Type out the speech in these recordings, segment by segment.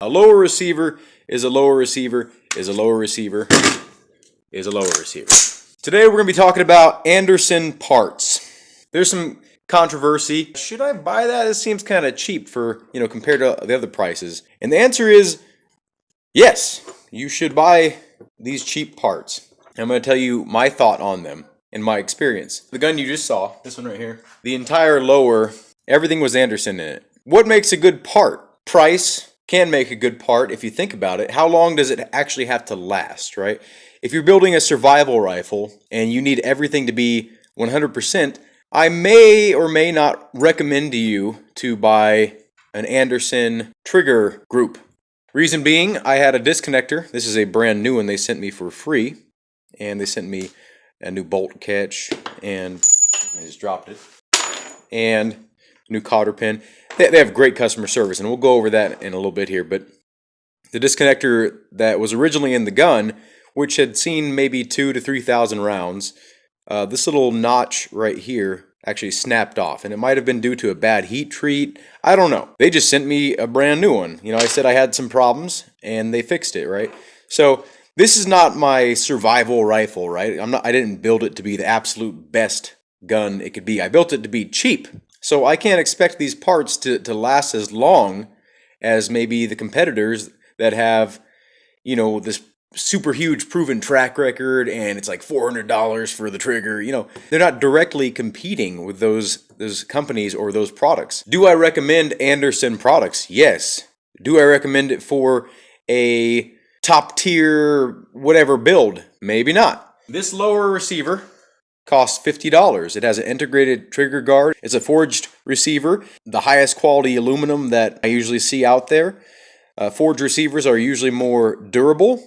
A lower receiver is a lower receiver is a lower receiver is a lower receiver. Today we're going to be talking about Anderson parts. There's some controversy. Should I buy that? It seems kind of cheap for, compared to the other prices. And the answer is yes, you should buy these cheap parts. I'm going to tell you my thought on them and my experience. The gun you just saw, this one right here, the entire lower, everything was Anderson in it. What makes a good part? Price can make a good part if you think about it. How long does it actually have to last, right? If you're building a survival rifle and you need everything to be 100%, I may or may not recommend to you to buy an Anderson trigger group. Reason being, I had a disconnector. This is a brand new one they sent me for free. And they sent me a new bolt catch, and I just dropped it, and a new cotter pin. They have great customer service, and we'll go over that in a little bit here. But the disconnector that was originally in the gun, which had seen maybe 2,000 to 3,000 rounds, this little notch right here actually snapped off, and it might have been due to a bad heat treat. I don't know. They just sent me a brand new one. I said I had some problems, and they fixed it, right? So this is not my survival rifle, right? I didn't build it to be the absolute best gun it could be. I built it to be cheap. So I can't expect these parts to last as long as maybe the competitors that have, this super huge proven track record, and it's like $400 for the trigger. They're not directly competing with those companies or those products. Do I recommend Anderson products? Yes. Do I recommend it for a top tier whatever build? Maybe not. This lower receiver costs $50. It has an integrated trigger guard. It's a forged receiver, the highest quality aluminum that I usually see out there. Forged receivers are usually more durable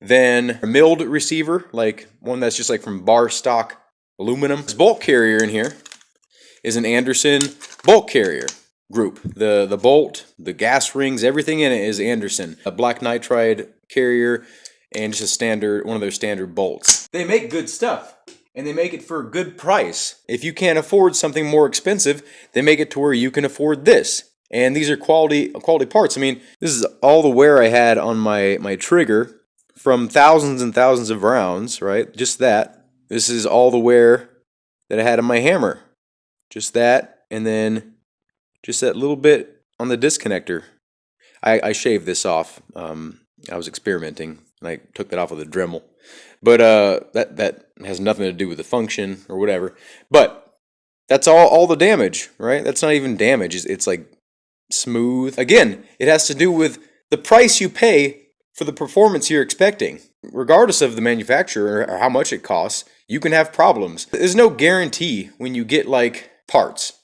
than a milled receiver, like one that's just like from bar stock aluminum. This bolt carrier in here is an Anderson bolt carrier group. The bolt, the gas rings, everything in it is Anderson. A black nitride carrier and just one of their standard bolts. They make good stuff, and they make it for a good price. If you can't afford something more expensive, they make it to where you can afford this. And these are quality parts. I mean, this is all the wear I had on my trigger from thousands and thousands of rounds, right? Just that. This is all the wear that I had on my hammer. Just that, and then just that little bit on the disconnector. I shaved this off. I was experimenting, and I took that off with a Dremel. But that has nothing to do with the function or whatever. But that's all the damage, right? That's not even damage. It's like smooth. Again, it has to do with the price you pay for the performance you're expecting. Regardless of the manufacturer or how much it costs, you can have problems. There's no guarantee when you get like parts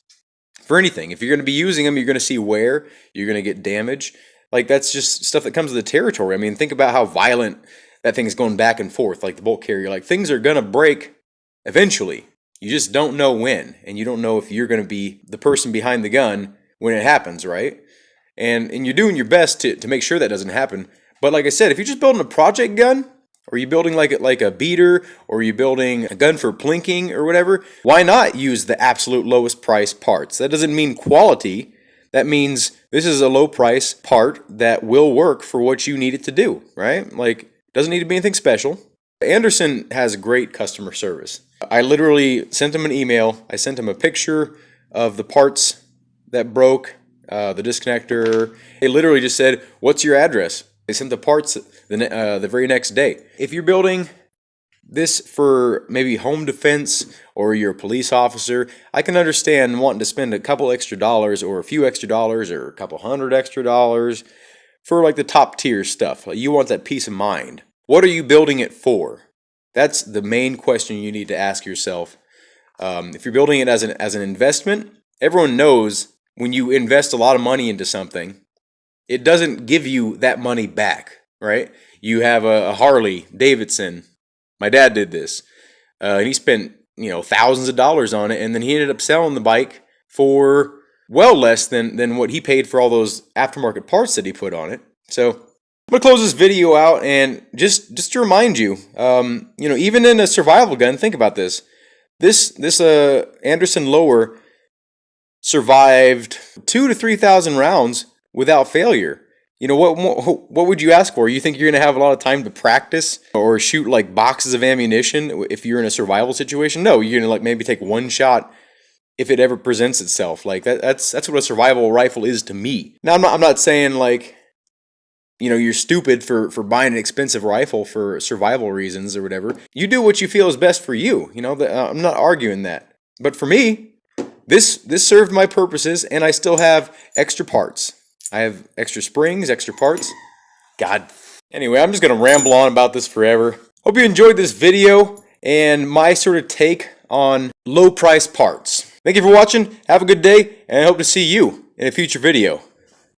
for anything. If you're going to be using them, you're going to see wear, you're going to get damage. Like, that's just stuff that comes with the territory. I mean, think about how violent that thing is going back and forth, like the bolt carrier. Like, things are going to break eventually. You just don't know when, and you don't know if you're going to be the person behind the gun when it happens, right? And you're doing your best to make sure that doesn't happen. But like I said, if you're just building a project gun, or you're building like a beater, or you're building a gun for plinking or whatever, why not use the absolute lowest price parts? That doesn't mean quality. That means this is a low price part that will work for what you need it to do, right? Like, doesn't need to be anything special. Anderson has great customer service. I literally sent him an email. I sent him a picture of the parts that broke, the disconnector. They literally just said, "What's your address?" They sent the parts the very next day. If you're building this for maybe home defense, or you're a police officer, I can understand wanting to spend a couple extra dollars, or a few extra dollars, or a couple $100 extra for like the top tier stuff. You want that peace of mind. What are you building it for? That's the main question you need to ask yourself. If you're building it as an investment, everyone knows when you invest a lot of money into something, it doesn't give you that money back, right? You have a Harley Davidson. My dad did this, and he spent thousands of dollars on it, and then he ended up selling the bike for well less than what he paid for all those aftermarket parts that he put on it. So I'm gonna close this video out, and just to remind you, even in a survival gun, think about this. This Anderson lower survived 2,000 to 3,000 rounds without failure. You know, what would you ask for? You think you're going to have a lot of time to practice or shoot like boxes of ammunition if you're in a survival situation? No, you're going to like maybe take one shot if it ever presents itself. Like that's what a survival rifle is to me. Now I'm not saying like, you know, you're stupid for buying an expensive rifle for survival reasons or whatever. You do what you feel is best for you. You know, I'm not arguing that. But for me, this served my purposes, and I still have extra parts. I have extra springs, extra parts. God. Anyway, I'm just going to ramble on about this forever. Hope you enjoyed this video and my sort of take on low price parts. Thank you for watching. Have a good day, and I hope to see you in a future video.